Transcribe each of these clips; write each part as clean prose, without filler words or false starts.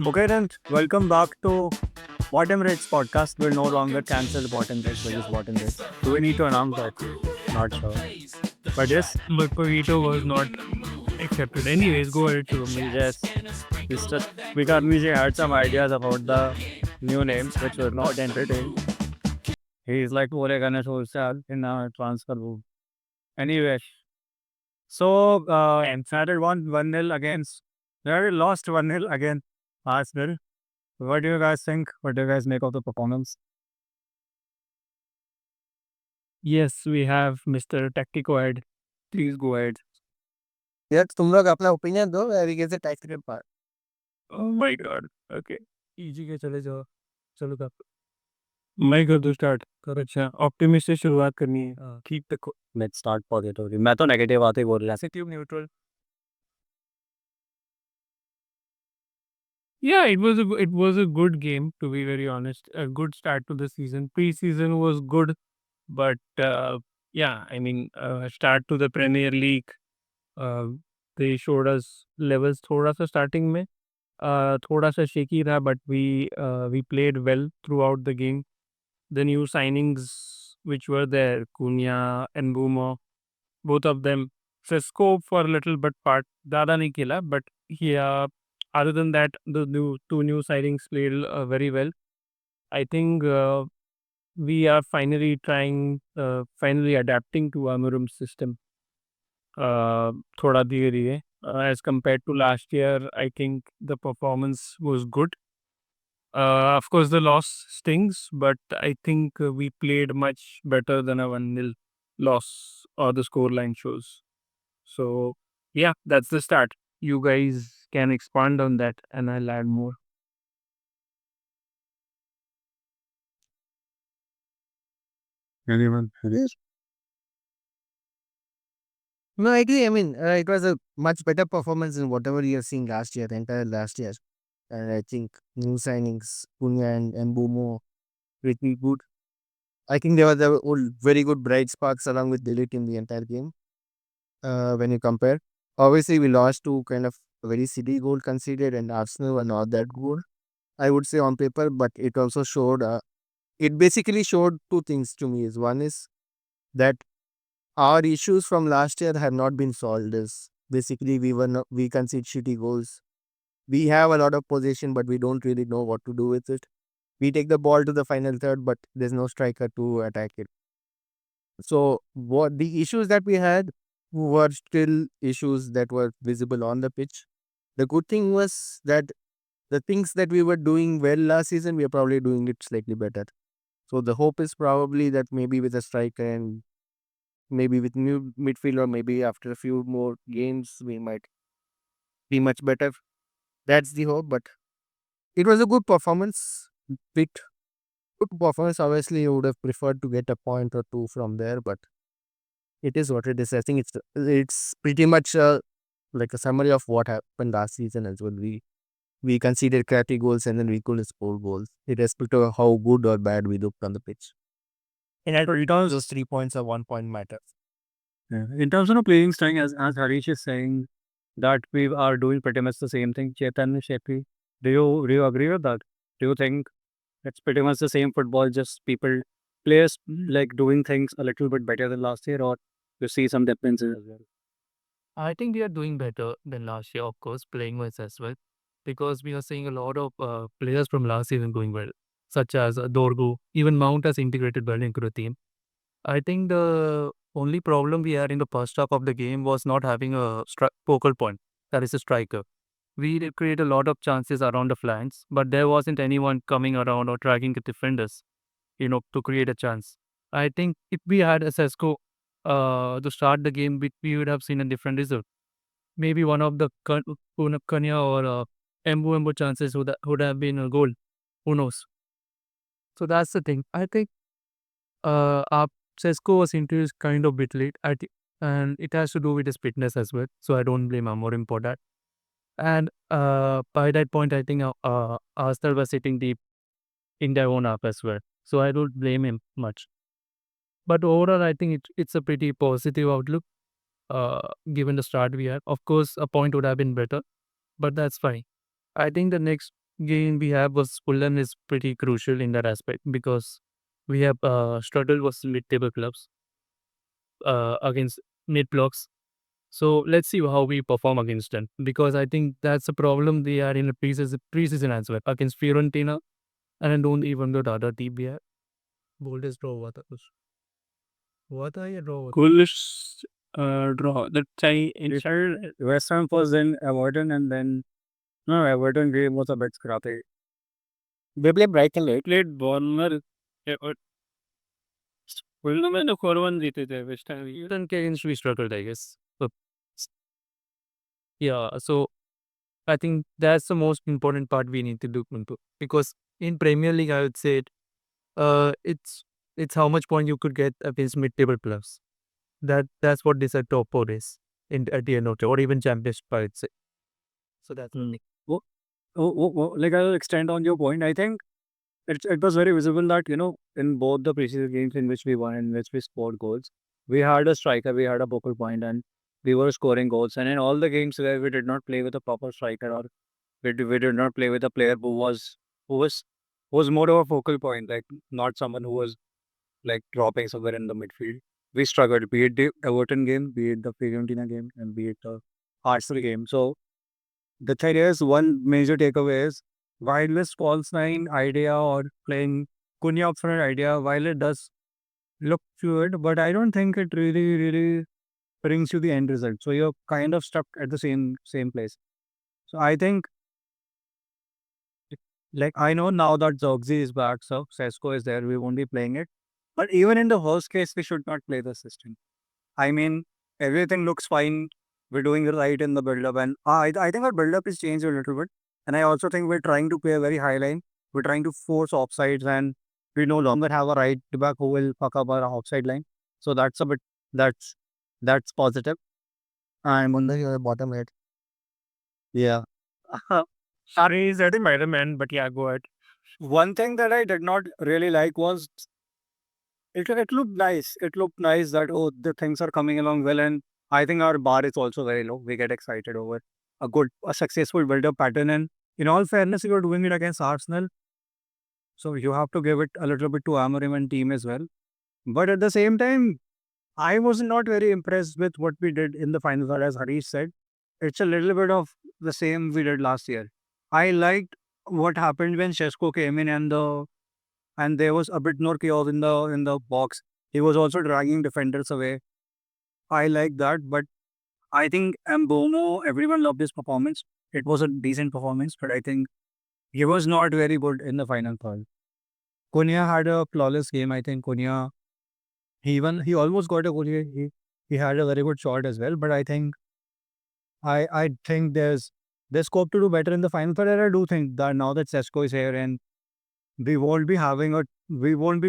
Okay, then welcome back to Bottom Rates podcast. Will no longer cancel Bottom Rates, which is Bottom Rates. Do we need to announce that? Not sure. But yes, But Pavito was not accepted. Anyways, go ahead, Shubham. yes, we had some ideas about the new names, which were not entertained. He's like Ole Ganesh Holsal in a transfer room. Anyway, so and started 1-0 against. They already lost 1-0 again. Arsenal. What do you guys think? What do you guys make of the performance? Yes, we have Mr. Tacticoid. Please go ahead. यार तुम लोग अपना opinion दो we can say tactical part Oh my god. Okay. Easy के चले जाओ. चलो का मैं कर दूं स्टार्ट. कर अच्छा. ऑप्टिमिस्ट से शुरुआत करनी है. Keep the Let's start positively. मैं तो नेगेटिव बातें बोल रहा positive neutral. Yeah, it was a good game, to be very honest. A good start to the season. Preseason was good, but yeah, I mean, start to the Premier League. Uh, they showed us levels थोड़ा सा starting में थोड़ा सा shaky रहा, but we played well throughout the game. The new signings which were there, Cunha and Bumo, both of them, Sesko for a little bit part, ज़्यादा नहीं खेला, but yeah, other than that, the two new signings played very well. I think we are finally adapting to Amurum's system. थोड़ा धीरे-धीरे. As compared to last year, I think the performance was good. Of course, the loss stings, but I think we played much better than a 1-0 loss or the scoreline shows. So, yeah, that's the start. You guys can expand on that, and I'll add more. Anyone? No, I agree. I mean, it was a much better performance than whatever you have seen last year, the entire last year. And I think new signings, Punya and Mbumo, pretty good. I think they were the all very good bright sparks along with Delete in the entire game. When you compare, obviously we lost to kind of a very silly goal conceded, and Arsenal were not that good. I would say on paper, but it also showed. It basically showed two things to me. Is one is that our issues from last year have not been solved. Is basically we concede shitty goals. We have a lot of possession, but we don't really know what to do with it. We take the ball to the final third, but there's no striker to attack it. So what the issues that we had were still issues that were visible on the pitch. The good thing was that the things that we were doing well last season, we are probably doing it slightly better. So the hope is probably that maybe with a striker and maybe with new midfield or maybe after a few more games we might be much better. That's the hope. But it was a good performance. Bit good performance. Obviously, you would have preferred to get a point or two from there, but it is what it is. I think it's pretty much like a summary of what happened last season as well. We conceded crappy goals and then we couldn't score goals, irrespective of how good or bad we looked on the pitch. In, terms, Just 3 points or 1 point matter. in terms of playing style, as Harish is saying, that we are doing pretty much the same thing. Chetan, Shepi, do you agree with that? Do you think it's pretty much the same football, just players like doing things a little bit better than last year, or you see some differences as well? I think we are doing better than last year, of course, playing wise as well, because we are seeing a lot of players from last season doing well, such as Dorgu. Even Mount has integrated well into the team. I think the only problem we had in the first half of the game was not having a focal point, that is a striker. We did create a lot of chances around the flanks, but there wasn't anyone coming around or dragging the defenders, to create a chance. I think if we had a Sesko to start the game, we would have seen a different result. Maybe one of the Kanya or Embu chances would have been a goal. Who knows? So that's the thing. I think our Sesko was introduced kind of bit late, and it has to do with his fitness as well. So I don't blame Amorim for that. And by that point, I think Arsenal was sitting deep in their own half as well. So I don't blame him much. But overall, I think it's a pretty positive outlook given the start we had. Of course, a point would have been better, but that's fine. I think the next game we have was Fulham is pretty crucial in that aspect because we have struggled with mid-table clubs against mid blocks. So let's see how we perform against them because I think that's a problem they are in the preseason as well against Fiorentina and I don't even know the other team we have. Boldest draw हुआ था कुछ हुआ था या draw हुआ था? Coolish draw. That I initial West Ham was in Everton and then no Everton game was a bit scrappy. They play Brighton, right? Played Bournemouth. Fulham में तो 4-1 जीते थे West Ham. Then against we struggled, I guess. But yeah, so I think that's the most important part we need to look into because in Premier League, I would say it's how much point you could get against mid-table clubs. That's what this top four is in at the end of the or even championship, I would say. So that's the thing. Like I'll extend on your point. I think it was very visible that in both the preseason games in which we won, in which we scored goals, we had a striker, we had a focal point, and we were scoring goals. And in all the games where we did not play with a proper striker or we did not play with a player who was who was more of a focal point, like not someone who was like dropping somewhere in the midfield. We struggled, be it the Everton game, be it the Fiorentina game, and be it the Arsenal game. So the thing is, one major takeaway is while this false nine idea or playing Cunha up front idea, while it does look fluid, but I don't think it really brings you the end result. So you're kind of stuck at the same place. So I think, like I know now that Zogzi is back, so Sesko is there, we won't be playing it. But even in the worst case, we should not play the system. I mean, everything looks fine. We're doing it right in the build-up, and I think our build-up is changed a little bit. And I also think we're trying to play a very high line. We're trying to force offsides, and we no longer have a right back who will fuck up our offside line. So that's a bit that's that's positive. I'm on Then you're bottom right. yeah. Sorry, is that Spider-Man? But yeah, go ahead. One thing that I did not really like was it looked nice. It looked nice that the things are coming along well, and I think our bar is also very low. We get excited over a successful build-up pattern. And in all fairness, you are doing it against Arsenal, so you have to give it a little bit to Amorim and team as well. But at the same time, I was not very impressed with what we did in the final third, as Harish said. It's a little bit of the same we did last year. I liked what happened when Shesko came in and there was a bit more chaos in the box. He was also dragging defenders away. I like that, but I think Mbomo, everyone loved his performance. It was a decent performance, but I think he was not very good in the final third. Konya had a flawless game. I think Konya, he almost got a goal. He had a very good shot as well. But I think there's scope to do better in the final third. And I do think that now that Sesko is here and we won't be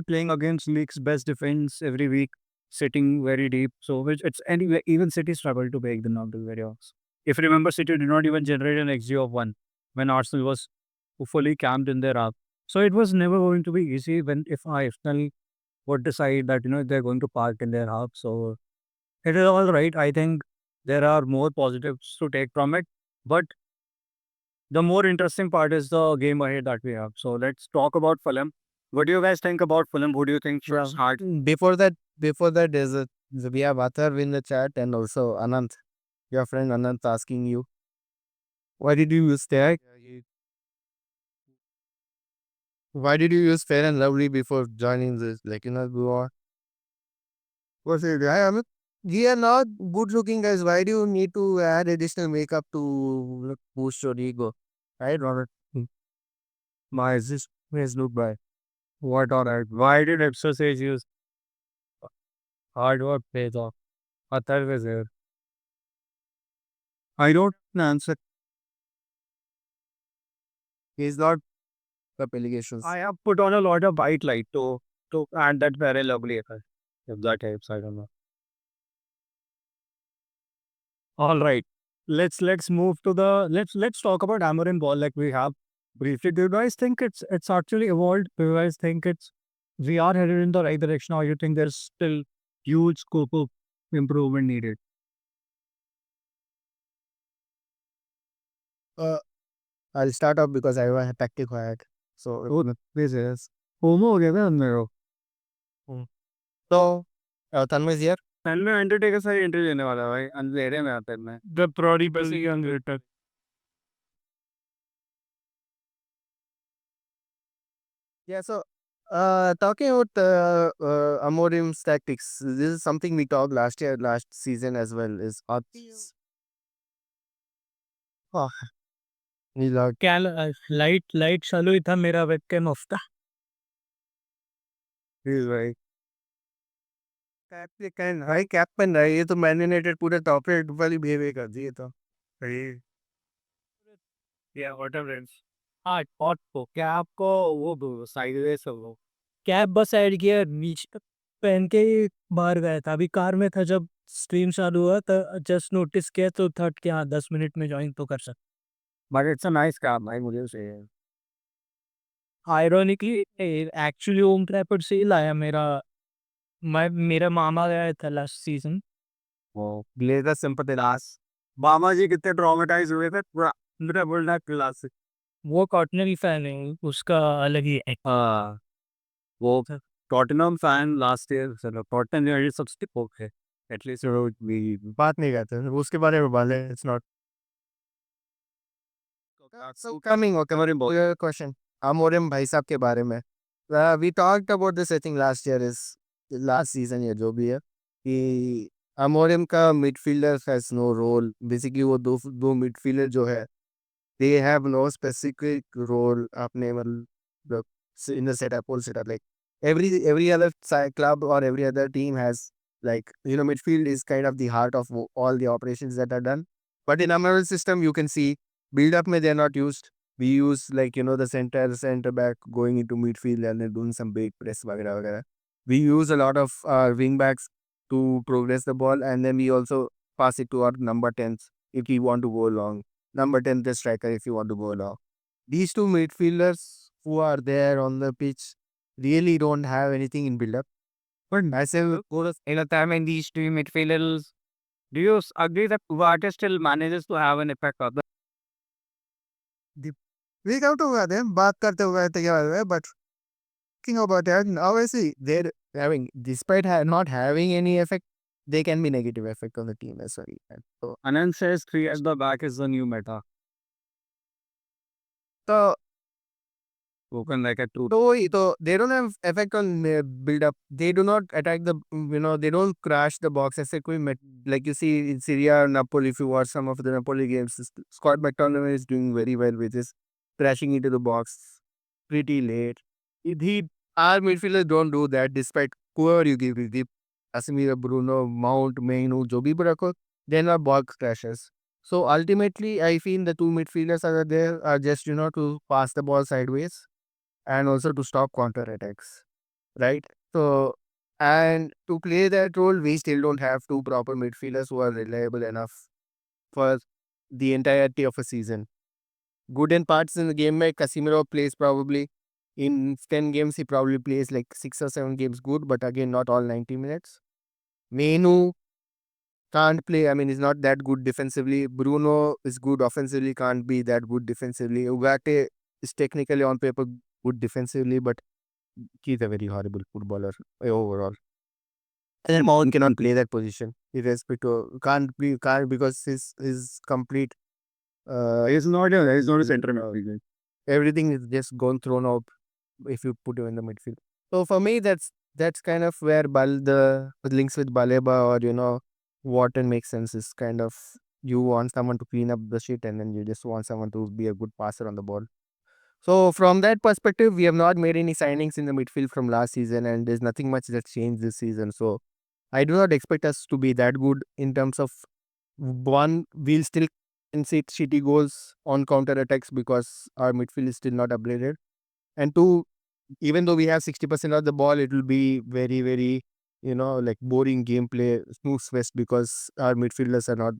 playing against league's best defense every week, sitting very deep. So which it's anyway, even City struggled to break the knock, to be very honest. If you remember, City did not even generate an XG of 1 when Arsenal was fully camped in their half. So it was never going to be easy when if Arsenal would decide that they're going to park in their half. So it is all right. I think there are more positives to take from it. But the more interesting part is the game ahead that we have. So let's talk about Fulham. What do you guys think about Fulham? Who do you think should start? Before that, we have Athar in the chat and also Anant, your friend Anant asking you, why did you use tag? Why did you use Fair and Lovely before joining this? What's it? Anant? We are not good looking guys. Why do you need to add additional makeup to boost your ego? Right, Robert? My is this please look by. What alright? Why did exercise use hard work pays off? Athar was here. I don't answer. He's not up allegations. I have put on a lot of white light to add that very lovely effect. If that helps, I don't know. All right. Let's move to the let's talk about Amarin Ball like we have briefly. Do you guys think it's actually evolved? Do you guys think we are headed in the right direction, or you think there's still huge scope of improvement needed? I'll start off because I have a hectic quiet. So, This is FOMO हो गया था मेरे को. so Tanmay is here. मैंने में Undertaker से interview लेने वाला है भाई, अंधेरे में आता है मैं. The prodigal undertaker. Yeah, so talking about Amorim's tactics, this is something we talked last season as well. Is odds. Oh, क्या लाइट चालू ही था, मेरा वेबकैम ऑफ था. भाई कैप्टन भाई कैप्टन रहा, ये तो मैन यूनाइटेड पूरे टॉप रेट वाली बिहेवियर कर दी, ये तो या व्हाटएवर. हाँ, टॉप को क्या आपको वो साइडवेज वो कैप बस ऐड किया, नीचे पहन के ही बाहर गया था. अभी कार में था जब स्ट्रीम चालू हुआ तो जस्ट नोटिस किया, तो थर्ड के हाँ 10 मिनट में ज्वाइन तो कर सकते. बट इट्स अ नाइस काम भाई, मुझे उसे आयरॉनिकली एक्चुअली होम ट्रैफर्ड से ही लाया. मेरा मामा गया था लास्ट सीजन. वो ग्लेजर सिंपथी लास्ट. मामा जी कितने ट्रॉमेटाइज हुए थे, पूरा मेरा बोलना क्लास. वो कॉटनरी फैन है, उसका अलग ही हाँ वो टॉटनहम फैन लास्ट ईयर, चलो टॉटनहम ये सबसे है एटलीस्ट वी. बात नहीं करते हैं, उसके बारे में बात है. It's not so coming. Okay, your question. Amorim भाई साहब के बारे में. We talked about this I think last season या जो भी है कि Amorim का midfielder has no role. Basically वो दो midfielder जो है, they have no specific role. आपने मतलब in the setup, whole setup, like every other club or every other team has, like, midfield is kind of the heart of all the operations that are done. But in our system you can see build up mein they are not used. We use, like, the center back going into midfield and then doing some big press वगैरह वगैरह. We use a lot of wing backs to progress the ball, and then we also pass it to our number 10s if we want to go long. Number 10, the striker, if you want to go long. These two midfielders who are there on the pitch really don't have anything in build up. But massive goals in a time in these two midfielders. Do you agree that Ugarte still manages to have an effect on the We come to them, बात करते हुए तैयार हुए, but thinking about that, obviously they're having, despite not having any effect, they can be negative effect on the team as well. And so, Anand says 3 at the back is the new meta. so Spoken like a true. So they don't have effect on build up. They do not attack they don't crash the box. ऐसे कोई like you see in Syria or Napoli, if you watch some of the Napoli games, Scott McTominay is doing very well with this crashing into the box pretty late. Our midfielders don't do that despite whoever you give Casemiro, Bruno, Mount, Mainu, जो भी रखो, then our box crashes. So ultimately, I feel the two midfielders are there are just to pass the ball sideways and also to stop counter attacks, right? So, and to play that role, we still don't have two proper midfielders who are reliable enough for the entirety of a season. Good in parts in the game, like Casemiro plays probably in 10 games, he probably plays like 6 or 7 games good, but again, not all 90 minutes. Menu can't play, I mean, he's not that good defensively. Bruno is good offensively, can't be that good defensively. Ugarte is technically on paper good defensively, but he's a very horrible footballer overall. And then Mount cannot play that position. Can't because his complete He's not a center midfielder. everything is just gone thrown out if you put him in the midfield. So for me, that's kind of where the links with Baleba or Wharton makes sense. Is kind of you want someone to clean up the shit, and then you just want someone to be a good passer on the ball. So from that perspective, we have not made any signings in the midfield from last season, and there's nothing much that's changed this season. So I do not expect us to be that good in terms of one. We'll still concede shitty goals on counter attacks because our midfield is still not upgraded, and two, even though we have 60% of the ball, it will be very, very like boring gameplay, snooze fest because our midfielders are not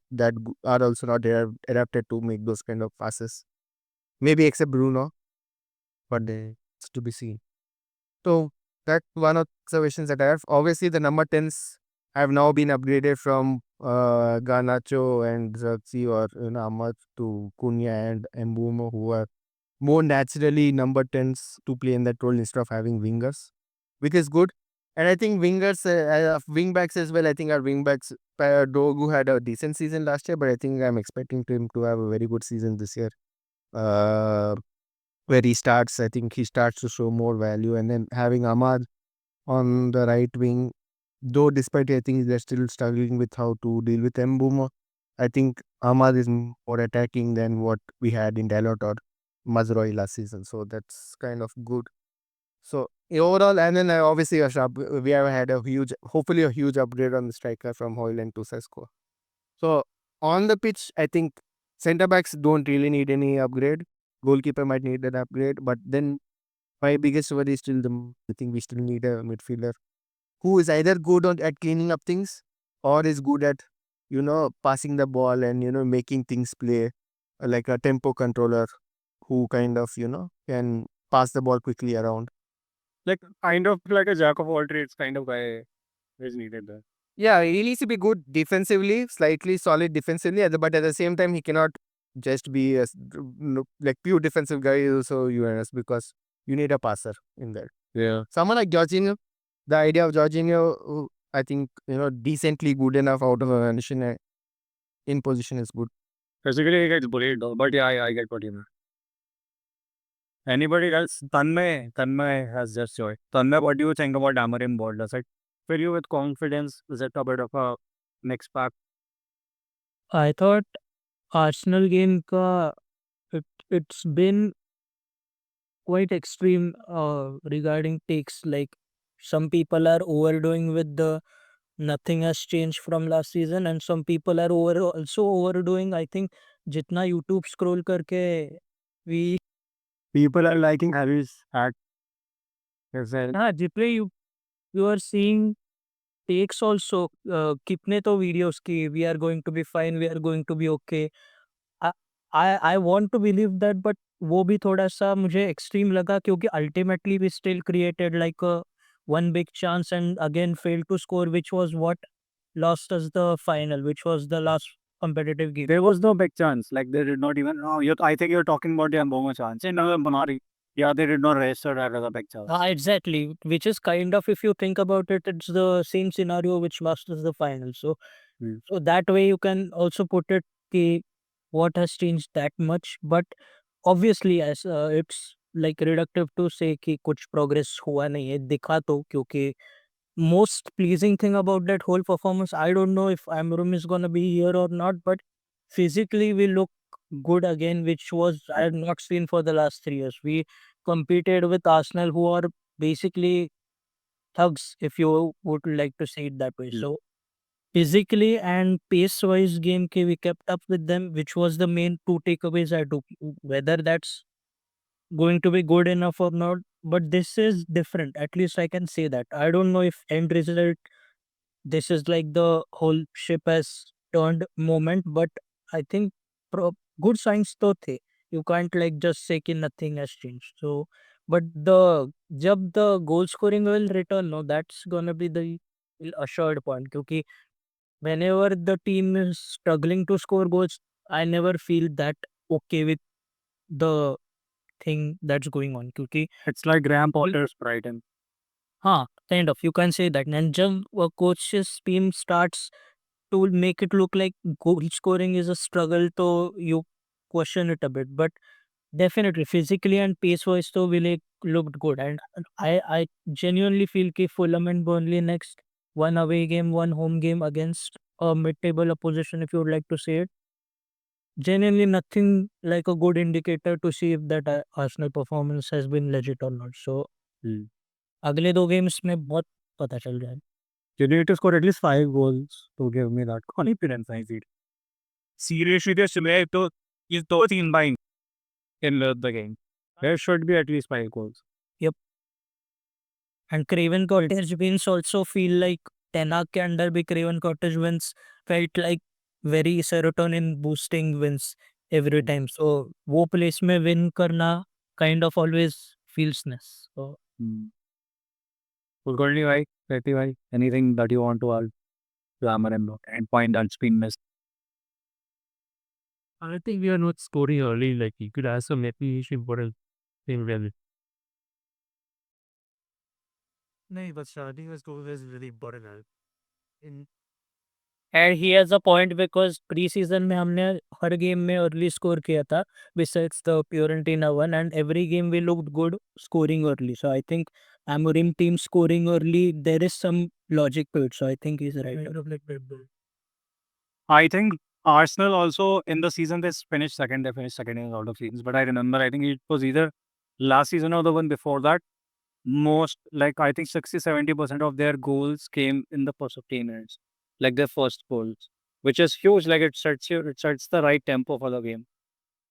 are also not adapted to make those kind of passes. Maybe except Bruno, but it's to be seen. So that's one of the observations that I have. Obviously, the number 10s have now been upgraded from Garnacho and Xerxes or Ahmad to Cunha and Mbumo, who are more naturally number 10s to play in that role instead of having wingers, which is good. And I think wingers, wing backs as well. I think our wing backs, Dogu had a decent season last year, but I think I'm expecting him to have a very good season this year. Where he starts, I think he starts to show more value. And then having Ahmad on the right wing, though despite I think they're still struggling with how to deal with Mbuma, I think Ahmad is more attacking than what we had in Dalot or Mazroi last season. So that's kind of good. So overall, and then obviously we have had a huge, hopefully a huge upgrade on the striker from Hoyland to Sesko. So on the pitch, I think centre backs don't really need any upgrade. Goalkeeper might need an upgrade, but then my biggest worry is still I think we still need a midfielder who is either good at cleaning up things or is good at, passing the ball and, making things play, like a tempo controller who kind of, can pass the ball quickly around. Like kind of like a jack of all trades kind of guy is needed there. Yeah, he needs to be good defensively, slightly solid defensively, but at the same time, he cannot just be like pure defensive guy is also UNS because you need a passer in there. Yeah. Someone like Jorginho, the idea of Jorginho, I think, decently good enough out of a position, in position is good. Basically, he gets bullied though, but yeah, I get what you mean. Anybody else? Tanmay has just joined. Tanmay, what do you think about Amarim board? Does it fill you with confidence? Is it a bit of a mixed pack? I thought Arsenal game ka it's been quite extreme regarding takes. Like some people are overdoing with the nothing has changed from last season, and some people are also overdoing. I think jitna YouTube scroll karke we People are liking Harry's hat. जितने you are seeing takes also कितने तो videos की we are going to be fine, we are going to be okay. I I want to believe that, but वो भी थोड़ा सा मुझे extreme लगा क्योंकि ultimately we still created like a one big chance and again failed to score, which was what lost us the final, which was the last competitive game. There was no big chance. Like they did not even. Oh, I think you're talking about the Mboma chance. In Bonari, yeah, they did not register that as a big chance. Exactly, which is kind of, if you think about it, it's the same scenario which lost us the final. So, Hmm. so that way you can also put it ki what has changed that much. But obviously, as it's like reductive to say कि कुछ progress हुआ नहीं है दिखा तो क्योंकि most pleasing thing about that whole performance, I don't know if Amrum is gonna be here or not, but physically we look good again, which was I have not seen for the last 3 years. We competed with Arsenal, who are basically thugs, if you would like to say it that way. Mm. So physically and pace-wise game ke we kept up with them, which was the main two takeaways I took. Whether that's going to be good enough or not, but this is different. At least I can say that. I don't know if end result this is like the whole ship has turned moment, but I think good signs to the. You can't like just say कि nothing has changed. So, but जब the goal scoring will return, no, that's gonna be the assured point. क्योंकि whenever the team is struggling to score goals, I never feel that okay with the thing that's going on. क्योंकि It's like Graham Potter's Brighton. हाँ, kind of, you can say that. And जब coach's team starts to make it look like goal scoring is a struggle, so you question it a bit. But definitely, physically and pace-wise, so Villa looked good. And I genuinely feel कि Fulham and Burnley next, one away game, one home game against a mid-table opposition, if you would like to say it. Genuinely nothing like a good indicator to see if that Arsenal performance has been legit or not. So Hmm. अगले 2 games में बहुत पता चल जाएगा. You need to score at least 5 goals to give me that confidence, I feel. Seriously, just to is 13 buying in the game. There should be at least 5 goals. And Craven Cottage wins also feel like Ten Hag के under भी Craven Cottage wins felt like very serotonin boosting wins every time. So वो place में win करना kind of always feels nice. So Kulkarni bhai, Preti bhai, anything that you want to add? glamour and point that's been missed. I think we are not scoring early. Like you could ask some maybe important thing really. No, but starting a score is really important. In and he has a point because pre-season में हमने हर game में early score किया था besides the Fiorentina one and every game we looked good scoring early. So I think Amorim team scoring early, there is some logic to it. So I think he's right. kind of like Pep Guardiola. I think Arsenal also in the season they finished second. They finished second in a lot of seasons. But I remember I think it was either last season or the one before that. Most like I think 60-70% of their goals came in the first 15 minutes, like their first goals, which is huge. Like it sets the right tempo for the game.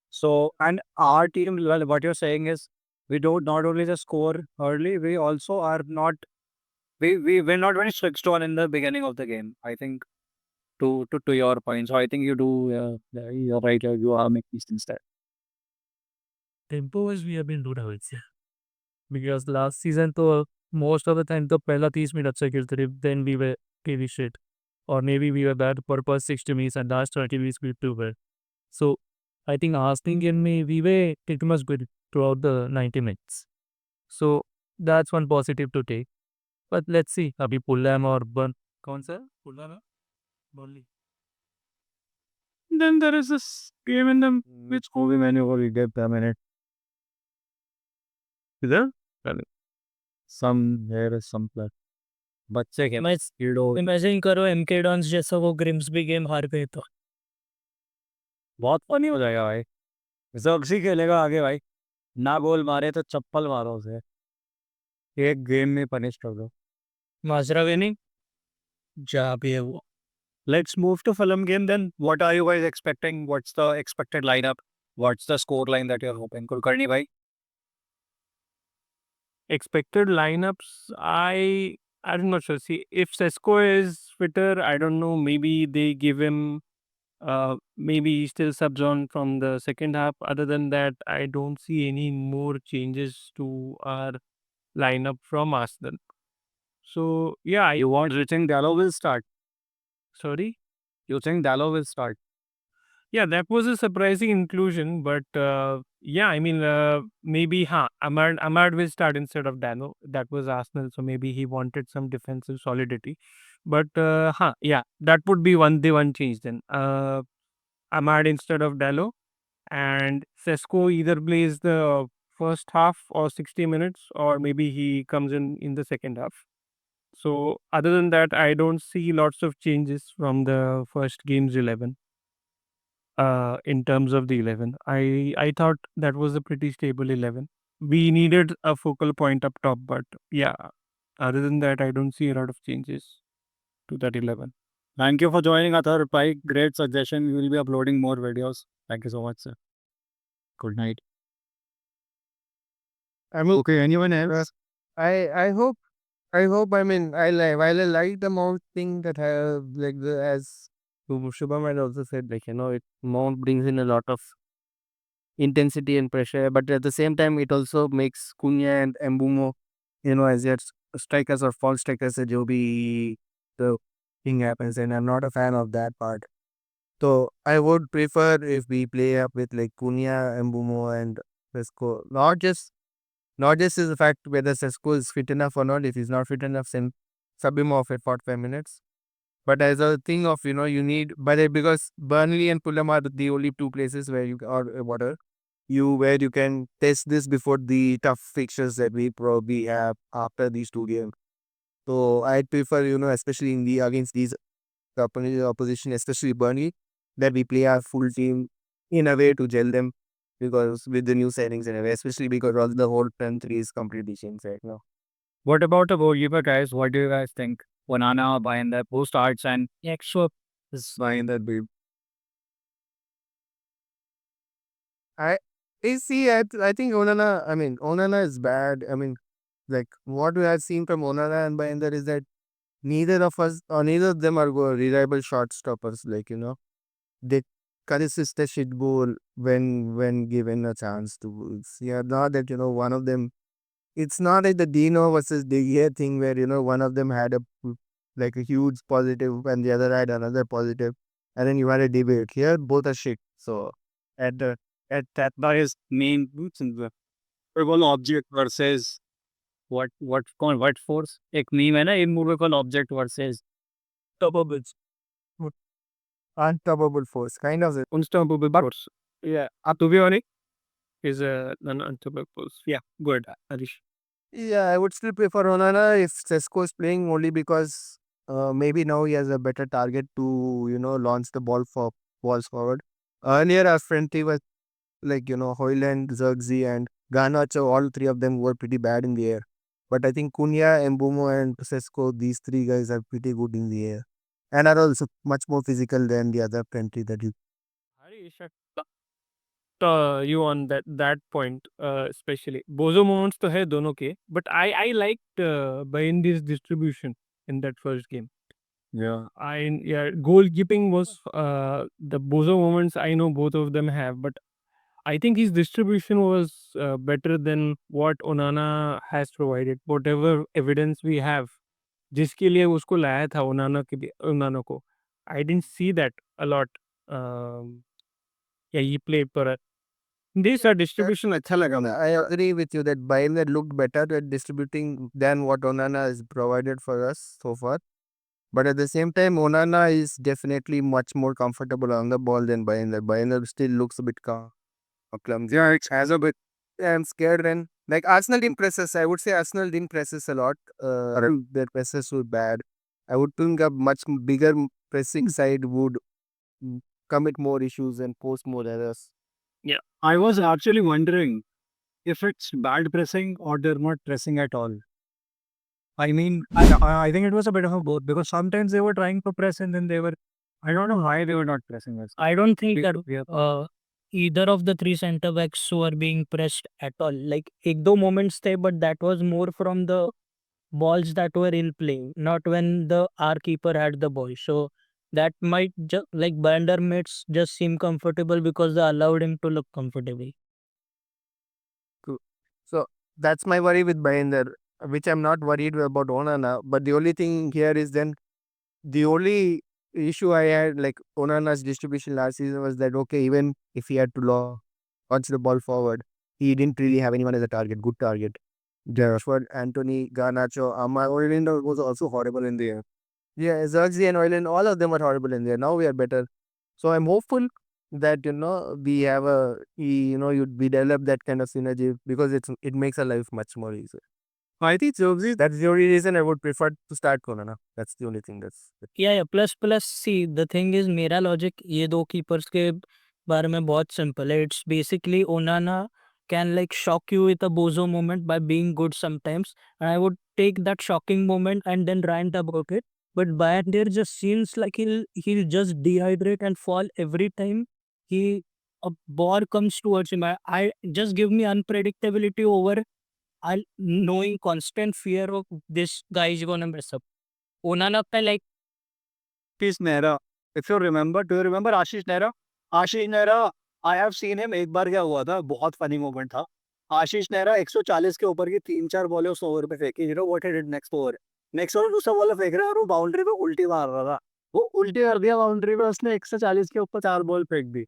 So and our team, well, what you're saying is we don't not only just score early, we also are not we're not very switched on in the beginning of the game. I think to your point. So I think you do. You're right. You are making sense there. Tempo wise we have been good, I would say. Because last season तो most of the time तो पहला 30 minute अच्छा खेलते थे, then we were really shit. Or maybe we were bad for first 60 minutes and last 20 minutes we were too bad. So I think Arsenal game में we were pretty much good throughout the 90 minutes. So that's one positive to take. But let's see अभी Fulham और कौन सा Fulham है? Burnley. Then there is this game in the which Kobe menu or we get per minute. Is there? Some there is some plus. बच्चे के मैं imagine करो MK Dons जैसा वो ग्रिम्सबी गेम हार गए तो बहुत फनी हो जाएगा भाई। जर्सी खेलेगा आगे भाई, ना गोल मारे तो चप्पल मारो उसे, एक गेम में पनिश कर दो। माजरा विनिंग जहाँ भी है वो Let's move to Fulham game then. What are you guys expecting? What's the expected lineup? What's the score line that you're hoping? Kulkarni bhai? Expected lineups, I'm not sure. See, if Sesko is fitter, I don't know. Maybe they give him. Maybe he still subs on from the second half. Other than that, I don't see any more changes to our lineup from Arsenal. So yeah, You think Dalot will start? sorry. You think Dalot will start? Yeah, that was a surprising inclusion, but yeah, I mean, maybe Ahmad will start instead of Dano. That was Arsenal, so maybe he wanted some defensive solidity. But yeah, that would be the one change then. Ahmad instead of Dalo, and Sesko either plays the first half or 60 minutes, or maybe he comes in the second half. So other than that, I don't see lots of changes from the first game's 11. In terms of the 11. I thought that was a pretty stable 11. We needed a focal point up top, but yeah, other than that, I don't see a lot of changes to that 11. Thank you for joining Athar bhai. Great suggestion. We will be uploading more videos. Thank you so much, sir. Good night. I mean, Okay, anyone else? I hope I mean I like while I like the Mount thing that have like the as Shubham had also said, like, it Mount brings in a lot of intensity and pressure, but at the same time it also makes Cunha and Mbumo, as your strikers or false strikers, जो भी the thing happens, and I'm not a fan of that part. So I would prefer if we play up with like Cunha, Mbumo and Sesko. Not just is the fact whether Sesko is fit enough or not. If he's not fit enough, then sub him off at 45 minutes. But as a thing of, you need, because Burnley and Fulham are the only two places where where you can test this before the tough fixtures that we probably have after these two games. So I'd prefer, especially against these opposition, especially Burnley, that we play our full team in a way to gel them, because with the new settings and especially because all the whole front three is completely changed right now. What about the goalkeeper, guys? What do you guys think? Onana buying that who starts and extra buying that babe? I I think Onana is bad. I mean, like what we have seen from Onana and Bayender is that neither of them are reliable shot stoppers. Like, they consist the shit goal when given a chance to. Yeah, not that, one of them. It's not like the Dino versus De Gea thing where, one of them had a like a huge positive, and the other had another positive, and then you had a debate. Here, both are shit. So at the at that is main roots in the movable object versus what force. एक meme है ना immovable object versus unstoppable force, kind of. unstoppable force. Yeah, to be honest, is an unstoppable force. Yeah, good, Harish. Yeah, I would still prefer Onana if Sesko is playing, only because maybe now he has a better target to launch the balls forward. Earlier, our friend was like Hoyland, Zirkzee, and Garnacho. All three of them were pretty bad in the air. But I think Cunha, Mbumo, and Sesko, these three guys are pretty good in the air, and are also much more physical than the other country that you. Harish, you on that point, especially bozo moments तो है दोनों के, but I liked Bayendi's distribution in that first game. Yeah, Yeah, goalkeeping was the bozo moments I know both of them have, but I think his distribution was better than what Onana has provided. Whatever evidence we have, जिसके लिए उसको लाया था ओनाना को, I didn't see that a lot. Yeah, he played for this distribution अच्छा लगा मुझे. I agree with you that Bayern looked better at distributing than what Onana has provided for us so far. But at the same time, Onana is definitely much more comfortable on the ball than Bayern. Bayern still looks a bit clumsy. Yeah, it has a bit. I'm scared, and like Arsenal didn't press us. I would say Arsenal didn't press us a lot. Their presses were bad. I would think a much bigger pressing side would commit more issues and post more errors. Yeah, I was actually wondering if it's bad pressing or they're not pressing at all. I mean, I think it was a bit of a both because sometimes they were trying to press and then they were. I don't know why they were not pressing us. I don't think that Yeah. either of the three center backs were being pressed at all. Like एक दो moments थे, but that was more from the balls that were in play, not when the our keeper had the ball. So that might just like Bander mates just seem comfortable because they allowed him to look comfortable. So that's my worry with Bayern, which I'm not worried about Onana. But the only thing here is then the only issue I had, like Onana's distribution last season, was that okay, even if he had to launch the ball forward, he didn't really have anyone as a target, good target. Rashford, Anthony, Garnacho, Amar, Oyland was also horrible in there. Yeah, Zirkzee and Oyland, all of them are horrible in there. Now we are better. So I'm hopeful that we have we develop that kind of synergy, because it makes our life much more easier. I think Zirkzee, that's the only reason I would prefer to start Konana. That's the only thing Yeah. Plus see the thing is मेरा logic ये दो keepers के बारे में बहुत simple है. It's basically Onana can like shock you with a bozo moment by being good sometimes, and I would take that shocking moment and then rant about it. But Bayern just seems like he'll just dehydrate and fall every time a ball comes towards him. I just give me unpredictability over knowing constant fear of this guy is gonna mess up. Onana का like Ashish Nehra. If you remember, do you remember Ashish Nehra? Ashish Nehra, I have seen him. एक बार क्या हुआ था, बहुत funny moment था. आशीष नेहरा 140 के ऊपर की 3-4 बॉलें उस ओवर पे फेंकी. You know what he did next over? Next over दूसरा बॉल फेंक रहा है और वो बाउंड्री पे उल्टी मार रहा था. वो उल्टी कर दिया बाउंड्री पे, उसने 140 के ऊपर 4 बॉल फेंक दी.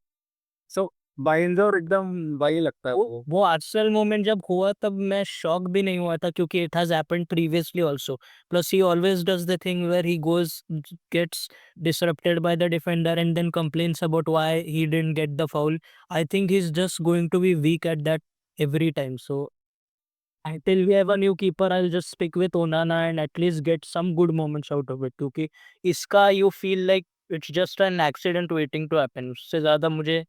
सो बाइंदर एकदम वही लगता है वो आर्सेनल मोमेंट जब हुआ तब मैं शॉक भी नहीं हुआ था क्योंकि it has happened previously also. Plus he always does the thing where he goes gets disrupted by the defender and then complains about why he didn't get the foul. I think he's just going to be weak at that every time. So until we have a new keeper, I'll just stick with Onana and at least get some good moments out of it. क्योंकि इसका you feel like it's just an accident waiting to happen. उससे ज़्यादा मुझे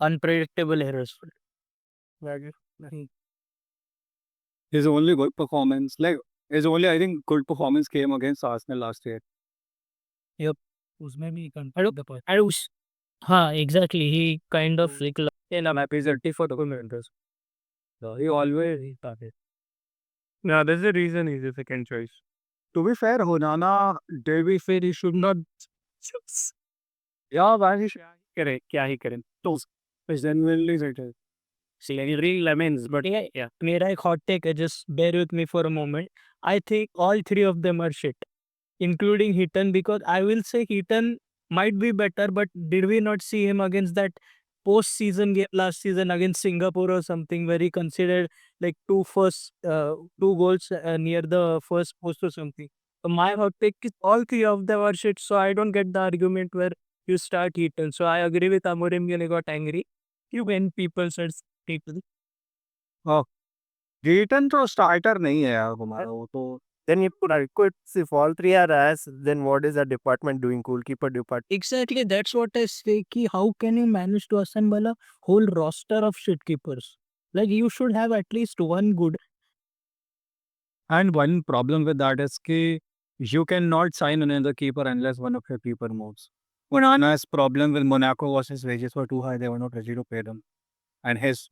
unpredictable errors. His only good performance, like his only I think good performance came against Arsenal last year. उसमें भी And हाँ, exactly. He kind of like In a map, he's 34 documenters. So he always started. now there's a reason he's the second choice. To be fair, Honana, did we feel he should not choose? Yeah, why he should? क्या ही करें? तो genuinely it. see any lemons, but yeah. मेरा एक hot take है, just bear with me for a moment. I think all three of them are shit. including Heaton, because I will say Heaton might be better, but did we not see him against that post-season game last season against Singapore or something, where he considered like two goals near the first post or something? So my hot take is all three of them are shit. So I don't get the argument where you start Heaton. So I agree with Amorim when he got angry. When people start people. Heaton तो starter नहीं है यार हमारा वो तो Then you could quit if all three are ass, then what is that department doing? Goalkeeper department. Exactly, that's what I say. Ki how can you manage to assemble a whole roster of shit keepers? Like you should have at least one good. And one problem with that is कि you cannot sign another keeper unless one of your keeper moves. Onana's problem with Monaco was his wages were too high. They were not ready to pay them. And his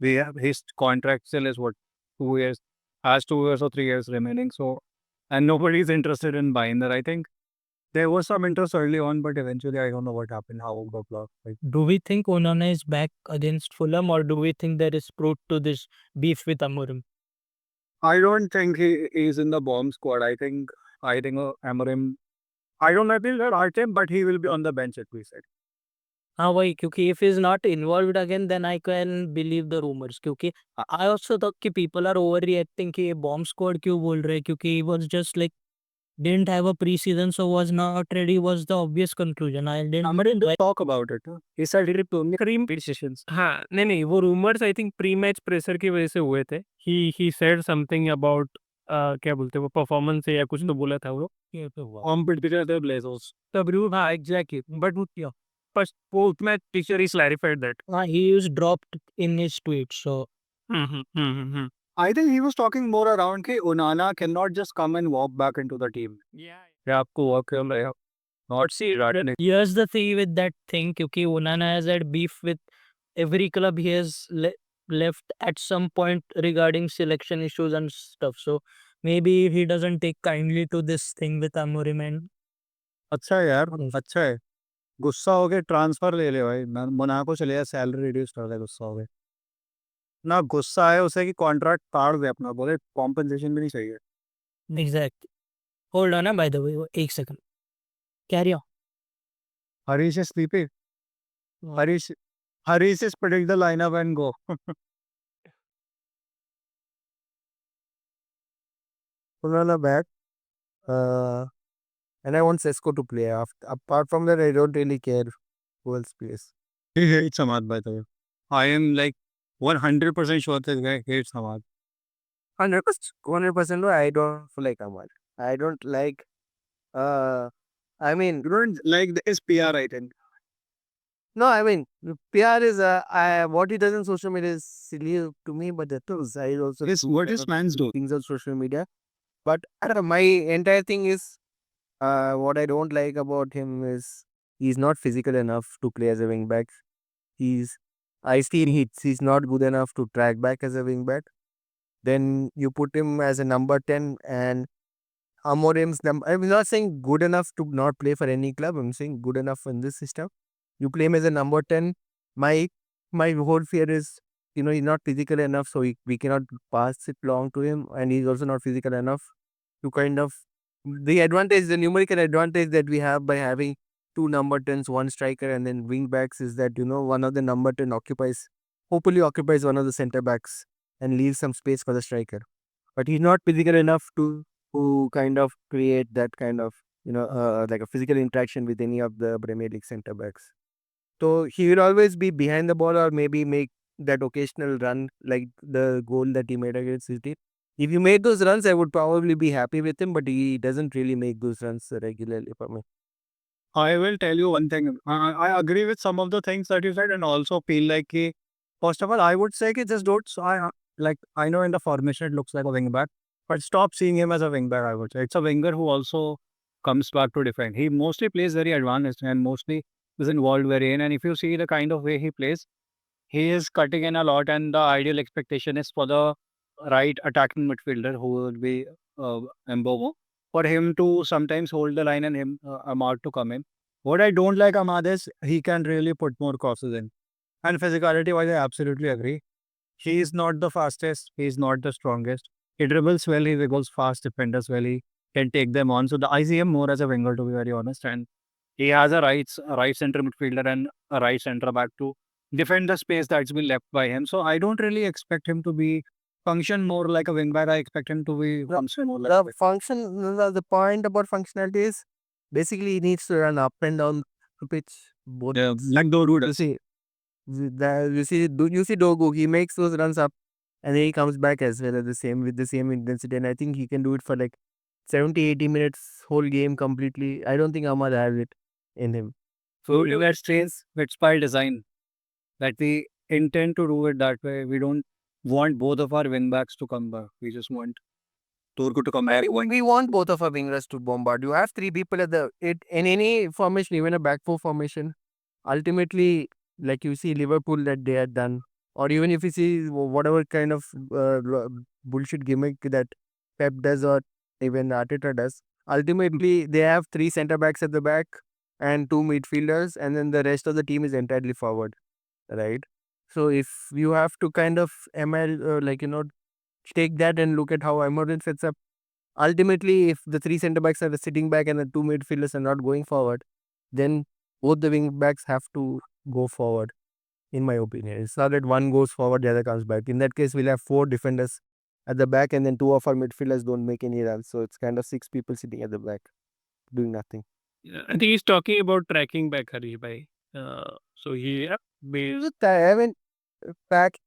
contract still is what, 2 years, has 2 years or 3 years remaining. So, and nobody's interested in buying that. I think there was some interest early on, but eventually I don't know what happened, how it got blocked. Like, Do we think Onana is back against Fulham, or do we think there is truth to this beef with Amorim? I don't think he is in the bomb squad. I think Amorim, I don't know if he'll start him, but he will be on the bench at least. हाँ वही, क्योंकि if he's not involved again, then I can believe the rumors. क्योंकि I also thought कि people are overreacting कि ये bomb squad क्यों बोल रहे हैं, क्योंकि he was just like didn't have a preseason, so was not ready, was the obvious conclusion. I didn't Amorim talk about it. He said he cream decisions. हाँ, नहीं, वो rumours I think pre match pressure की वजह से हुए थे। He said something about क्या बोलते हैं वो परफॉर्मेंस है या कुछ तो बोला था वो। Competitor the Blazers. तब हाँ, एग्जैक्टली बट वो क्या first post match picture is clarified that. he is dropped in his tweet. So I think he was talking more around कि Onana cannot just come and walk back into the team. क्या आपको work करना है? Not see running. here's the thing with that thing, क्योंकि Onana has had beef with every club he has left at some point regarding selection issues and stuff. So maybe he doesn't take kindly to this thing with Amorim. And अच्छा है यार, अच्छा है. गुस्सा हो गए transfer ले ले भाई. मोनाको चले जा, सैलरी रिड्यूस कर दे. गुस्सा हो गए ना, गुस्सा है उसे कि कॉन्ट्रैक्ट काट दे अपना, बोले कॉम्पनसेशन भी नहीं चाहिए. exactly. Hold on, by the way, एक second. Carry on. Harish is sleeping. Harish is predict the lineup and go. Onana back. And I want Sesko to play. Apart from that, I don't really care who else plays. He hates Samad, by the way. I am like 100% sure this guy hates Samad. 100%. No, I don't like Ahmad. I don't like. I mean, You don't like his PR, I think. no, I mean, PR is what he does on social media is silly to me, but that was I also What his fans do. things on social media. But my entire thing is what I don't like about him is he's not physical enough to play as a wing back. I see he's not good enough to track back as a wing back. Then you put him as a number 10 and Amorim's number. I'm not saying good enough to not play for any club. I'm saying good enough in this system. You play him as a number 10. My whole fear is, he's not physical enough, so we cannot pass it long to him. And he's also not physical enough to kind of. The numerical advantage that we have by having two number 10s, one striker, and then wing backs is that, one of the number 10 hopefully occupies one of the center backs and leaves some space for the striker. But he's not physical enough to kind of create that kind of, like a physical interaction with any of the Premier League center backs. So he will always be behind the ball or maybe make that occasional run like the goal that he made against City. If you made those runs, I would probably be happy with him, but he doesn't really make those runs regularly for me. I will tell you one thing. I agree with some of the things that you said, and also feel like first of all, I would say just don't. I know in the formation it looks like a wing back, but stop seeing him as a wing back. I would say it's a winger who also comes back to defend. He mostly plays very advanced and mostly is involved very in. And if you see the kind of way he plays, he is cutting in a lot, and the ideal expectation is for the right attacking midfielder who will be Mbomo, for him to sometimes hold the line and him Ahmad to come in. What I don't like Ahmad is he can really put more crosses in. And physicality wise, I absolutely agree. He is not the fastest. He is not the strongest. He dribbles well. He goes fast. Defenders well. He can take them on. So I see him more as a winger, to be very honest. And he has a right center midfielder and a right center back to defend the space that's been left by him. So I don't really expect him to be function more like a wing back. I expect him to be function more like a The point about functionality is basically he needs to run up and down the pitch. Both. like Dortmund. You see, you see Dogu, he makes those runs up and then he comes back as well at with the same intensity. And I think he can do it for like 70-80 minutes whole game completely. I don't think Ahmad has it in him. So that's strange. It's by design that we intend to do it that way. We don't want both of our wing backs to come back. We just want Turku to come back. We want both of our wingers to bombard. You have three people in any formation, even a back four formation. Ultimately, like you see Liverpool that they had done, or even if you see whatever kind of bullshit gimmick that Pep does or even Arteta does, ultimately they have three centre backs at the back and two midfielders, and then the rest of the team is entirely forward, right? So if you have to kind of take that and look at how Amorim sets up. Ultimately, if the three centre backs are sitting back and the two midfielders are not going forward, then both the wing backs have to go forward, in my opinion. It's not that one goes forward, the other comes back. In that case, we'll have four defenders at the back and then two of our midfielders don't make any runs. So it's kind of six people sitting at the back doing nothing. Yeah, I think he's talking about tracking back Hari bhai. So he I mean, back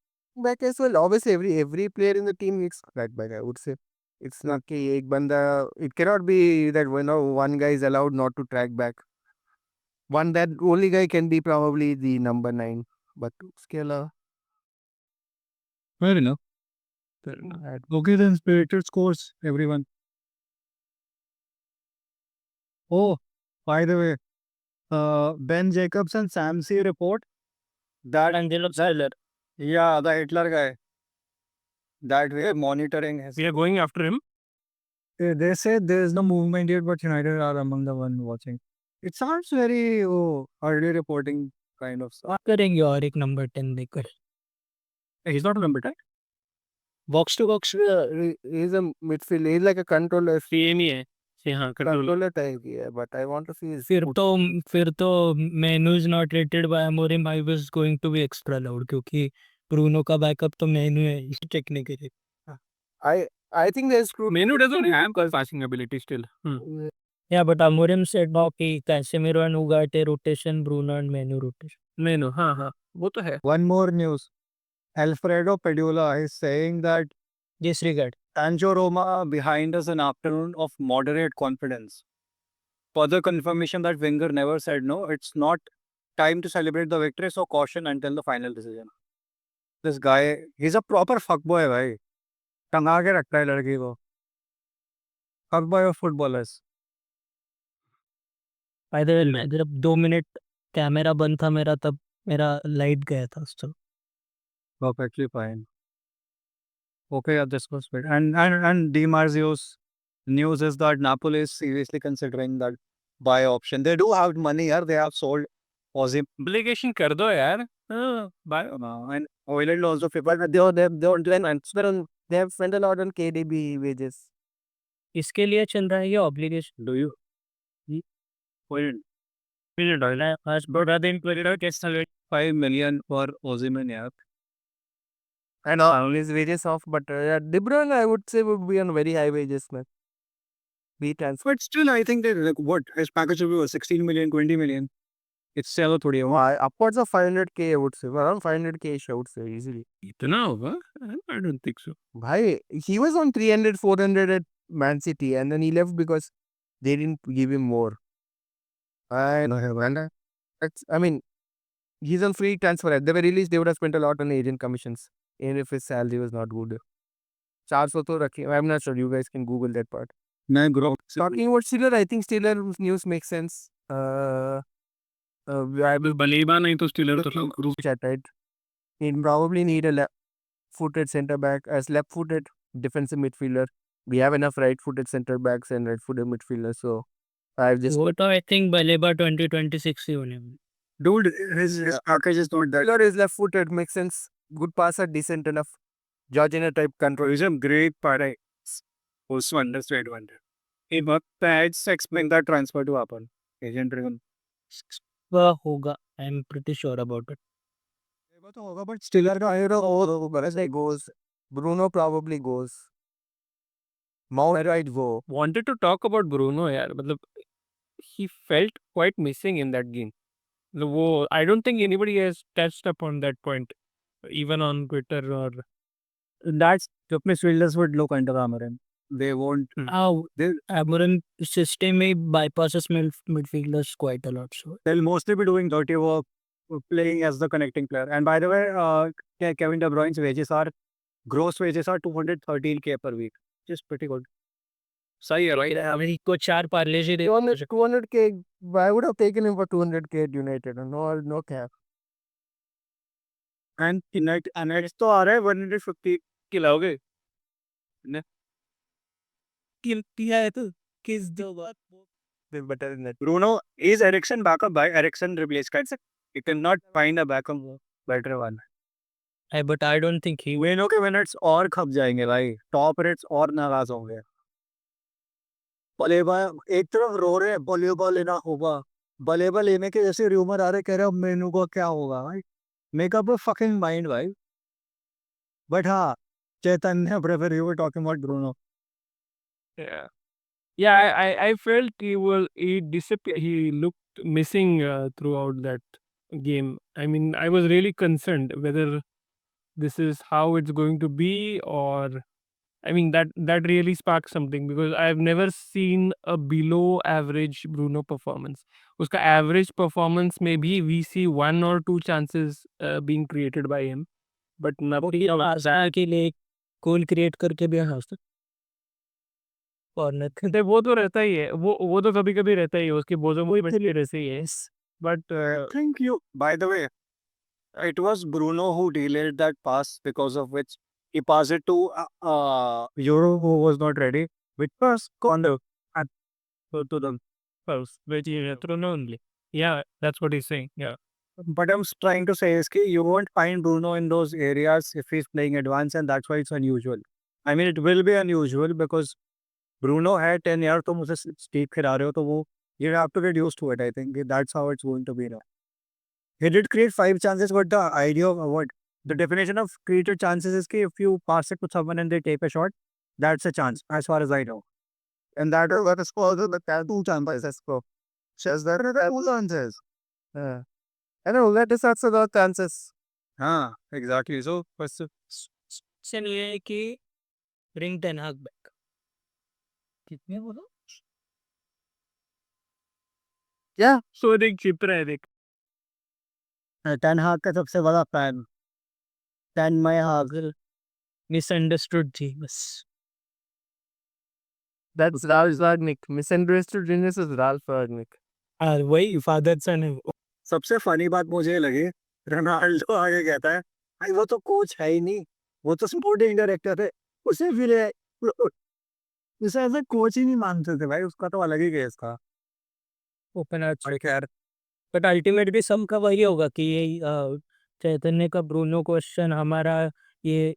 as well. Obviously, every player in the team needs back, I would say. It's not कि एक बंदा. It cannot be that one guy is allowed not to track back. That only guy can be probably the number 9. But उसके अलावा Fair enough. Okay, then Spirited scores, everyone. Oh, by the way, Ben Jacobs and Sam C report that Angelo Sailor. yeah, the Hitler guy that we are monitoring his. we are going after him. They say there is no movement yet, but United are among the one watching. It sounds very early reporting kind of stuff. करेंगे और एक number 10 देकर He's not a number 10. Box to box he's a midfield. He's like a controller. Same ही है हाँ Controller type ही है. But I want to see his फिर तो Mainoo is not rated by Amorim I was going to be extra loud क्योंकि Bruno का backup तो Mainoo है इसे चेकने के लिए I think there's Menu doesn't have passing ability still. या बट अमोरिम सेड नाउ कि Casemiro and उगाटे rotation Bruno and menu rotation Menu हाँ वो तो है. One more news. Alfredo Pedula is saying that disregard Sancho Roma behind us an afternoon of moderate confidence. Further confirmation that Wenger never said no. It's not time to celebrate the victory, so caution until the final decision. This guy, he's a proper fuckboy, भाई. टंगा के रखता है लड़की को. Fuckboy of footballers. By the way जब 2 minute camera बंद था मेरा तब मेरा लाइट गया था उससे Perfectly fine. Okay, yeah, this was great. And Di Marzio's news is that Napoli is seriously considering that buy option. They do have money here. They have sold Ozim. Obligation कर दो यार. Bye. And Oiled also people. they have spent a lot on KDB wages. इसके लिए चल रहा है ये obligation Do you? आज बड़ा दिन पर कैसा 5 million for Ozyman, yeah. And his wages off, but De Bruyne I would say would be on very high wages, man. Be transfer. But still, I think that like what his package will be was 16 million, 20 million. It's still a Upwards of 500k I would say, around 500k I would say easily. इतना होगा? I don't think so. Bhai, he was on 300, 400 at Man City, and then he left because they didn't give him more. And I mean, he's on free transfer. At the very least, they would have spent a lot on agent commissions, even if his salary was not good. 400 to rakhi. I'm not sure. You guys can Google that part. Talking about Steeler, I think Steeler news makes sense. I will बलीबा नहीं तो stealer तो chat, right? He'd probably need a left-footed centre back as left-footed defensive midfielder. We have enough right-footed centre backs and right-footed midfielders, so I've just वो तो I think Baleba 2026 ही होने में Dude, his package is not that. Taylor is left-footed, makes sense. Good passer, decent enough. Georgina type control. He's a great paradise. Also understood wonder. But let's explain that transfer to happen. Agent driven. वह होगा, I am pretty sure about it. वो तो होगा, but Stiller का I don't know whether he goes. Bruno probably goes. Mount might go. Wanted to talk about Bruno यार, मतलब he felt quite missing in that game. मतलब वो I don't think anybody has touched upon that point, even on Twitter or That's the midfielders would look under Amarin. They won't. हाँ, They, Amorim system में bypasses midfielders quite a lot. So they'll mostly be doing dirty work, playing as the connecting player. And by the way, Kevin De Bruyne's gross wages are 213K per week. Which is pretty good. सही है right? अभी को 4 पार्लेजी दे 200k. I would have taken him for 200k at United. No cap. And Nets तो आ रहा है 150 खिलाओगे किया है तो किस दो बात They're better than that. Bruno is Ericsson backup by Ericsson replace कर सकते. You cannot find a backup better one. है, but I don't think he वेनो के मिनट्स और खप जाएंगे भाई. टॉप रेट्स और नाराज होंगे. बलेबा एक तरफ रो रहे हैं बलेबा लेना होगा. बलेबा लेने के जैसे रूमर आ रहे, कह रहे अब मेनू का क्या होगा भाई. मेकअप अ फकिंग माइंड भाई. बट हाँ, Chaitanya prefer you were talking about Bruno. yeah I felt he disappeared, he looked missing throughout that game. I mean, I was really concerned whether this is how it's going to be, or I mean that really sparked something, because I've never seen a below average Bruno performance. Uska average performance maybe we see 1 or 2 chances being created by him, but nothing आशा के लिए गोल create करके भी हंस corner नहीं, वो तो रहता ही है, वो तो कभी कभी रहता ही है, उसकी बोझों में भी रहते ही है. But thank you. By the way, it was Bruno who delayed that pass, because of which he passed it to Euro, who was not ready, which was corner and to them first. Which is only. Yeah, that's what he's saying. Yeah. But I'm trying to say is that you won't find Bruno in those areas if he's playing advanced, and that's why it's unusual. I mean, it will be unusual because Bruno had 10 years, तो मुझे steep खिला रहे हो तो वो you have to get used to it. I think that's how it's going to be now. He did create 5 chances, but the idea of what the definition of created chances is that if you pass it to someone and they take a shot, that's a chance, as far as I know. And that is what is called the 2 chances. Says that there are 2 chances. I know that is also the chances. हाँ, exactly. So first, चलिए है कि bring ten हाग back कितने बोलो So देख chip रहा है देख. Ten Hag का सबसे बड़ा फैन 10 मई हाग. मिसअंडरस्टूड थी बस. That's Ralph Ragnick. Misunderstood genius is Ralph Ragnick. हाँ वही फादर सन है. सबसे फनी बात मुझे ये लगी, रोनाल्डो आगे कहता है भाई वो तो कोच है ही नहीं, वो तो स्पोर्टिंग डायरेक्टर है, उसे भी ले उसे ऐसा कोच ही नहीं मानते थे भाई, उसका तो अलग ही केस था. ओपन आर्च और खैर बट अल्टीमेटली सबका वही होगा कि ये चैतन्य का ब्रूनो क्वेश्चन हमारा ये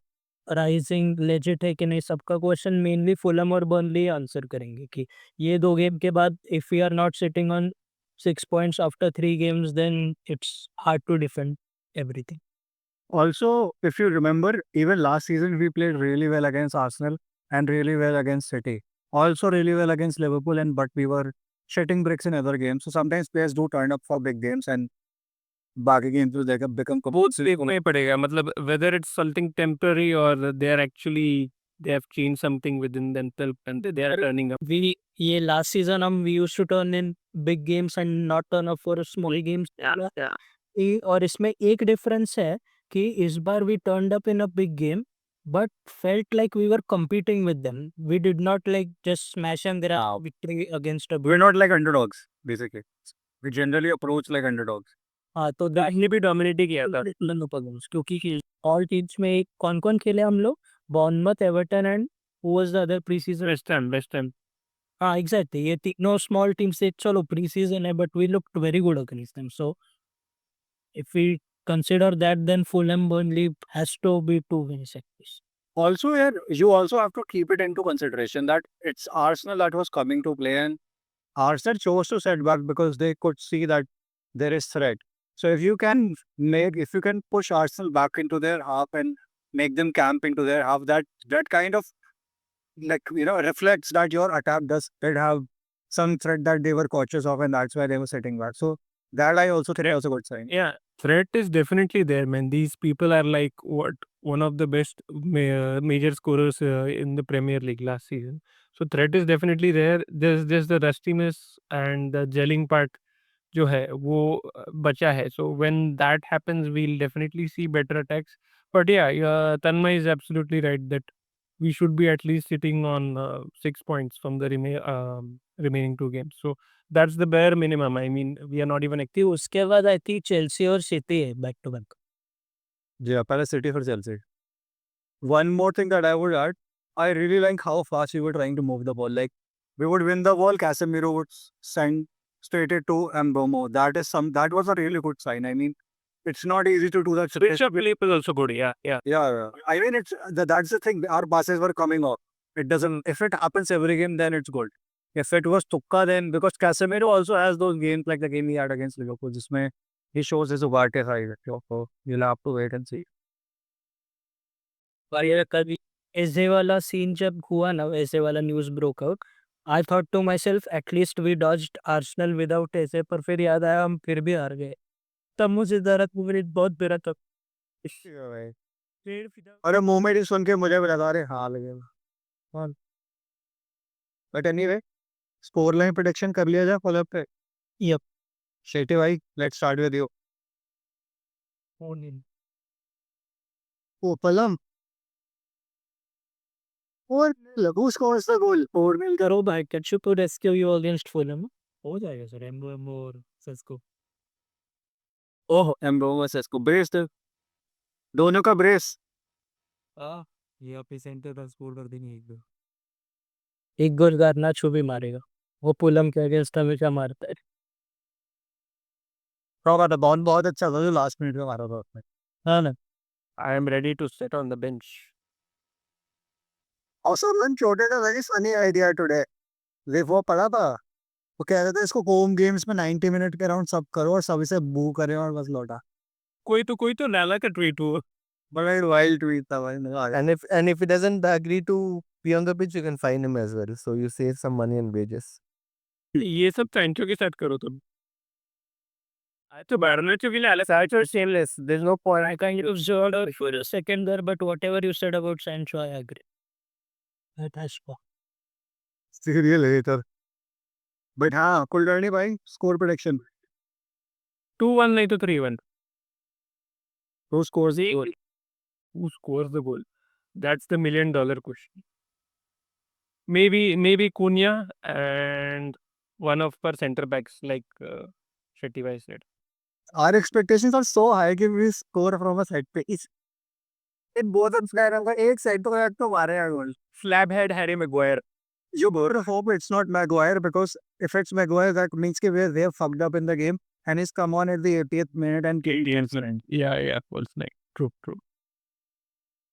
राइजिंग लेजिट है कि नहीं, सबका क्वेश्चन मेनली फुलम और बर्नली आंसर करेंगे कि ये 2 गेम के बाद if we are not sitting on 6 points after 3 games then it's hard to defend everything. also, if you remember, even last season we played really well against Arsenal and really well against City. Also really well against Liverpool, and but we were shitting bricks in other games. So sometimes players do turn up for big games and बाकी games will become Both देखना ही पड़ेगा, मतलब whether it's something temporary or they are actually they have changed something within themselves and they are turning up. We ये last season हम we used to turn in big games and not turn up for small games. और इसमें एक difference है कि इस बार we turned up in a big game but felt like we were competing with them. We did not like just smash and grab victory against a we're not like underdogs basically. We generally approach like underdogs. हाँ तो दाहिने भी dominate किया था. क्योंकि all teams में कौन कौन खेले हम लोग, Bournemouth, Everton and who was the other preseason. West Ham. हाँ एग्जैक्टली, ये तीनों स्मॉल टीम से चलो प्री सीजन है but we looked very good against them. So if we consider that then Fulham Burnley has to be 2 wins at least. Also, yeah, you also have to keep it into consideration that it's Arsenal that was coming to play, and Arsenal chose to set back because they could see that there is threat. So if you can push Arsenal back into their half and make them camp into their half, that kind of reflects that your attack did have some threat that they were cautious of, and that's why they were setting back. So that I also think was a good sign. Yeah, threat is definitely there, man. These people are like one of the best major scorers in the Premier League last season. So threat is definitely there. There's just the rustiness and the gelling part जो है वो बचा है. So when that happens, we'll definitely see better attacks. But yeah, Tanmay is absolutely right that we should be at least sitting on 6 points from the remaining 2 games. So that's the bare minimum. I mean, we are not even कि उसके बाद I think Chelsea और City है back to back. Yeah, Palace City for Chelsea. One more thing that I would add, I really like how fast we were trying to move the ball. Like we would win the ball, Casemiro would send straight it to Mbomo. That was a really good sign. I mean, it's not easy to do that. Bishop Philippe is also good. Yeah. Yeah. I mean, that's the thing. Our passes were coming off. It doesn't. If it happens every game, then it's good. If it was Tukka, then because Casemiro also has those games like the game he had against Liverpool, जिसमें he shows his Ugarte side. So you'll have to wait and see. और ये कभी ऐसे वाला scene जब हुआ ना, ऐसे वाला news broke out, I thought to myself at least we dodged Arsenal without ऐसे, पर फिर याद आया हम फिर भी हार गए. तब मुझे दर्द मेरी बहुत बेरा तक. अरे मोमेंट सुन के मुझे लगा रहे हार गए. But anyway, scoreline prediction कर लिया जाए फॉलोअप पे. Yep. शेटी भाई, let's start with you. Oh, Palam. Who scores the goal? 4-0 करो भाई, catch up to rescue you against Fulham. हो जाएगा सर. एम्बो और Sesko. Oh, Mbeumo Sesko brace दोनों का ब्रेस. ये अपने सेंटर का स्कोर कर देंगे एक दो. एक गोल गारनाचो भी मारेगा. वो फुलहम के अगेंस्ट हमेशा मारता है. प्रॉपर द बॉल बहुत अच्छा था जो लास्ट मिनट में मारा था उसने. हाँ ना. I am ready to sit on the bench. Also, man, छोटे का very funny idea today. वो पढ़ा था, वो कह रहे थे इसको होम गेम्स में 90 मिनट के राउंड सब करो और सब इसे बू करें और बस लौटा. कोई तो नाला का ट्वीट हुआ. बड़ा ही वाइल्ड ट्वीट था भाई. मजा आ गया. And if he doesn't agree to be on the pitch, you can fine him as well. So you save some money and wages. ये सब सैंचो के साथ करो तुम. तो Bernardo will Alex Sancho is shameless. There's no point. I kind of observed for a second there, but whatever you said about Sancho, I agree. That has fun. Serial है इधर. But हाँ, कुलकर्णी भाई, score prediction. 2-1 नहीं तो 3-1. Who scores the goal? Who scores the goal? That's the $1 million question. Maybe Cunha and one of our center backs like Shetty Bhai said. Our expectations are so high कि we score from a set piece. In both of them, एक side तो मारेगा goal. Slab head Harry Maguire. You better hope it's not Maguire, because if it's Maguire, that means that they have fucked up in the game and he's come on at the 80th minute and killed the incident. Yeah, false night. True.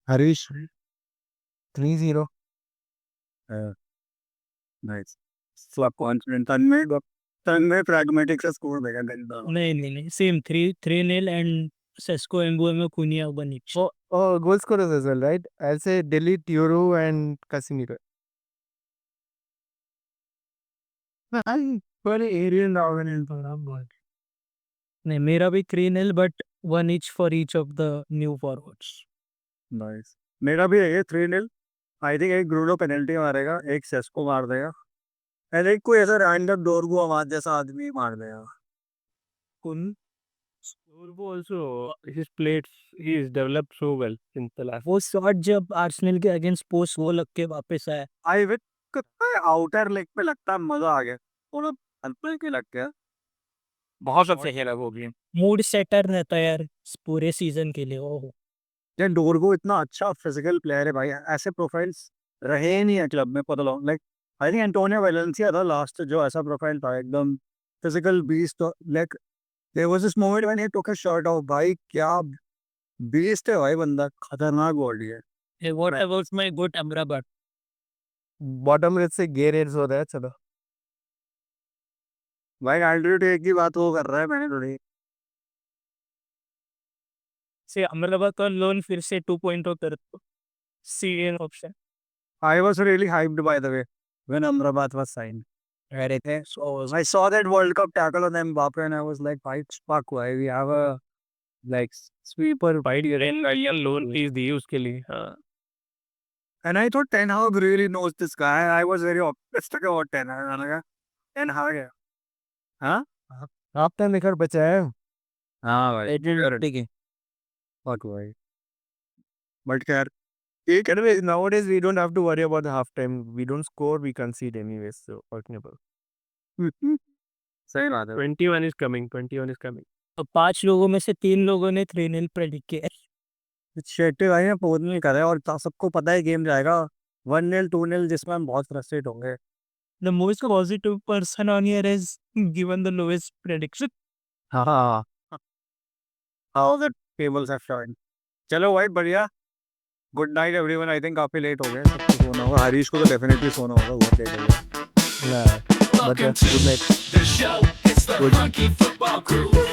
Harish. 3-0. Nice. So confident. Tanmay pragmatic से score देगा गंदा. नहीं. Same 3-0 and Sesko, Mbuemo, Cunha, one each. Oh, goal scorers as well, right? I'll say delete Euro and Casemiro. पहले aerial down in पर ball. नहीं, मेरा भी 3-0 but one each for each of the new forwards. Nice. मेरा भी है 3-0. I think एक Bruno penalty मारेगा, एक सेस्को मार देगा, एंड एक कोई ऐसा रैंडम डोरगू आवाज जैसा आदमी मार देगा. Dorgo also he's developed so well since the last. वो शॉट जब आर्सेनल के अगेंस्ट पोस्ट वो लग के वापस आया. आई विथ कितना आउटर लेग पे लगता है, मजा आ गया. थोड़ा हल्के के लग गया. बहुत अच्छा खेला वो गेम. मूड सेटर रहता है यार इस पूरे सीजन के लिए. ओह, यार डोरगो इतना अच्छा फिजिकल प्लेयर है भाई. ऐसे प्रोफाइल्स रहे ही नहीं है क्लब में पता long. Like I think Antonio Valencia था लास्ट जो ऐसा प्रोफाइल था, एकदम physical beast. Like there was this moment when he took his shirt off. भाई क्या बीस्ट है भाई बंदा, खतरनाक बॉडी है. What about my good Amrabat? Bottom rate से गे रेट्स हो रहा है चलो भाई अल्टीट्यूड की बात वो कर रहा है मैंने थोड़ी से Amrabat और लोन फिर से 2.0 कर दो CN option. I was really hyped by the way when Amrabat was signed. So I saw that World Cup tackle on Mbappe and I was like, fuck, why we have a like sweeper. वाइड रेन loan fees दी उसके लिए हाँ And I thought Ten Hag really knows this guy. I was very optimistic about Ten Hag. मैंने कहा, Ten Hag है. हाँ? हाफ टाइम निकल बचा है हाँ भाई. ठीक है. Fuck भाई. But खैर anyways nowadays we don't have to worry about the half time we don't score we concede anyways so forgettable सही बात है. 21 is coming 21 is coming तो 5 लोगों में से 3 लोगों ने 3-0 प्रेडिक्ट किया. शेट्टी भाई ने पोज नहीं करे और सबको पता है गेम जाएगा 1-0 2-0 जिसमें हम बहुत फ्रस्ट्रेट होंगे. The most positive person on here has given the lowest prediction. हाँ. How the tables have turned. चलो भाई बढ़िया. Good night everyone. I think काफी लेट हो गए. सबको सोना होगा. हरीश को तो डेफिनेटली सोना होगा. बहुत लेट हो गया. but good night The show, it's the Funky Football Crew.